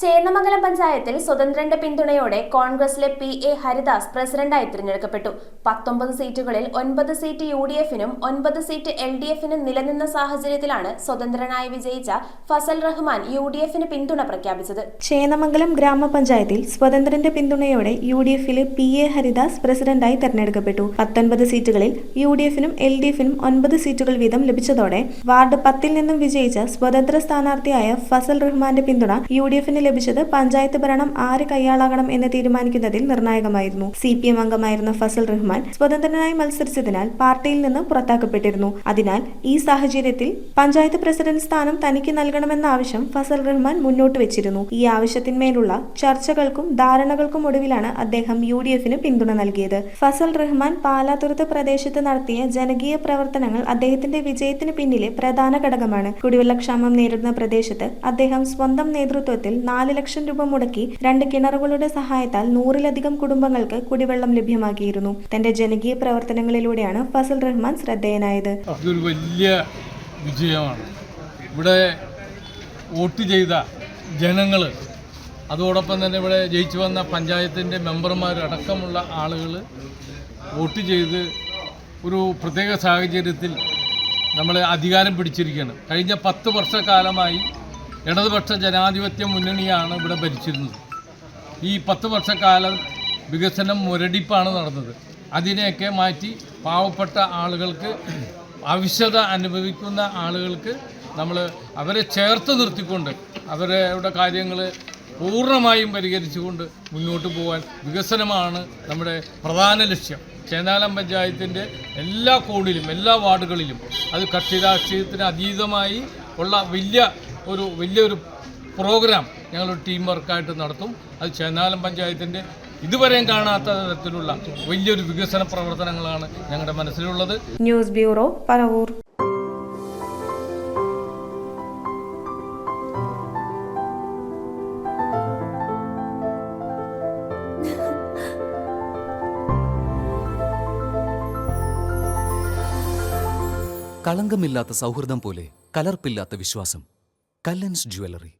ചേന്നമംഗലം പഞ്ചായത്തിൽ സ്വതന്ത്രന്റെ പിന്തുണയോടെ കോൺഗ്രസിലെ പി.എ. ഹരിദാസ് പ്രസിഡന്റായി തിരഞ്ഞെടുക്കപ്പെട്ടു. 19 സീറ്റുകളിൽ 9 സീറ്റ് യു.ഡി.എഫിനും 9 സീറ്റ് എൽ.ഡി.എഫിനും നിലനിന്ന സാഹചര്യത്തിലാണ് സ്വതന്ത്രനായി വിജയിച്ച ഫസൽ റഹ്മാൻ യു.ഡി.എഫിന് പിന്തുണ പ്രഖ്യാപിച്ചത്. ചേന്നമംഗലം ഗ്രാമപഞ്ചായത്തിൽ സ്വതന്ത്രന്റെ പിന്തുണയോടെ യു.ഡി.എഫിലെ പി.എ. ഹരിദാസ് പ്രസിഡന്റായി തെരഞ്ഞെടുക്കപ്പെട്ടു. 19 സീറ്റുകളിൽ യു.ഡി.എഫിനും എൽ.ഡി.എഫിനും 9 സീറ്റുകൾ വീതം ലഭിച്ചതോടെ വാർഡ് 10-ൽ നിന്നും വിജയിച്ച സ്വതന്ത്ര സ്ഥാനാർത്ഥിയായ ഫസൽ റഹ്മാന്റെ പിന്തുണ യു.ഡി.എഫിന് ലഭിച്ചത് പഞ്ചായത്ത് ഭരണം ആര് കൈയാളാകണം എന്ന് തീരുമാനിക്കുന്നതിൽ നിർണായകമായിരുന്നു. CPM അംഗമായിരുന്ന ഫസൽ റഹ്മാൻ സ്വതന്ത്രനായി മത്സരിച്ചതിനാൽ പാർട്ടിയിൽ നിന്ന് പുറത്താക്കപ്പെട്ടിരുന്നു. അതിനാൽ ഈ സാഹചര്യത്തിൽ പഞ്ചായത്ത് പ്രസിഡന്റ് സ്ഥാനം തനിക്ക് നൽകണമെന്ന ആവശ്യം ഫസൽ റഹ്മാൻ മുന്നോട്ട് വെച്ചിരുന്നു. ഈ ആവശ്യത്തിന്മേലുള്ള ചർച്ചകൾക്കും ധാരണകൾക്കും ഒടുവിലാണ് അദ്ദേഹം യു.ഡി.എഫിന് പിന്തുണ നൽകിയത്. ഫസൽ റഹ്മാൻ പാലാതുരുത്ത് പ്രദേശത്ത് നടത്തിയ ജനകീയ പ്രവർത്തനങ്ങൾ അദ്ദേഹത്തിന്റെ വിജയത്തിന് പിന്നിലെ പ്രധാന ഘടകമാണ്. കുടിവെള്ളക്ഷാമം നേരിടുന്ന പ്രദേശത്ത് അദ്ദേഹം സ്വന്തം നേതൃത്വത്തിൽ 4 ലക്ഷം രൂപ മുടക്കി 2 കിണറുകളുടെ സഹായത്താൽ 100-ലധികം കുടുംബങ്ങൾക്ക് കുടിവെള്ളം ലഭ്യമാക്കിയിരുന്നു. തന്റെ ജനകീയ പ്രവർത്തനങ്ങളിലൂടെയാണ് ഫസൽ റഹ്മാൻ ശ്രദ്ധേയനായത്. അതൊരു വലിയ വിജയമാണ്. ഇവിടെ വോട്ട് ചെയ്ത ജനങ്ങൾ, അതോടൊപ്പം തന്നെ ഇവിടെ ജയിച്ചു വന്ന പഞ്ചായത്തിൻ്റെ മെമ്പർമാരടക്കമുള്ള ആളുകൾ വോട്ട് ചെയ്ത് ഒരു പ്രത്യേക സാഹചര്യത്തിൽ നമ്മൾ അധികാരം പിടിച്ചിരിക്കുകയാണ്. കഴിഞ്ഞ 10 വർഷക്കാലമായി ഇടതുപക്ഷ ജനാധിപത്യ മുന്നണിയാണ് ഇവിടെ ഭരിച്ചിരുന്നത്. ഈ 10 വർഷക്കാലം വികസനം മുരടിപ്പാണ് നടന്നത്. അതിനെയൊക്കെ മാറ്റി പാവപ്പെട്ട ആളുകൾക്ക്, ആവശ്യത അനുഭവിക്കുന്ന ആളുകൾക്ക് നമ്മൾ അവരെ ചേർത്ത് നിർത്തിക്കൊണ്ട് അവരുടെ കാര്യങ്ങൾ പൂർണ്ണമായും പരിഹരിച്ചുകൊണ്ട് മുന്നോട്ട് പോകാൻ വികസനമാണ് നമ്മുടെ പ്രധാന ലക്ഷ്യം. ചേന്നാലം പഞ്ചായത്തിൻ്റെ എല്ലാ കോണിലും എല്ലാ വാർഡുകളിലും അത് കക്ഷി രാഷ്ട്രീയത്തിന് അതീതമായി ഉള്ള വലിയൊരു പ്രോഗ്രാം ഞങ്ങളൊരു ടീം വർക്കായിട്ട് നടത്തും. അത് ചേന്നാലം പഞ്ചായത്തിൻ്റെ ഇതുവരെയും കാണാത്ത തരത്തിലുള്ള വലിയൊരു വികസന പ്രവർത്തനങ്ങളാണ് ഞങ്ങളുടെ മനസ്സിലുള്ളത്. News bureau, Paravur. കളങ്കമില്ലാത്ത സൗഹൃദം പോലെ കലർപ്പില്ലാത്ത വിശ്വാസം. കല്ലൻസ് ജ്വല്ലറി.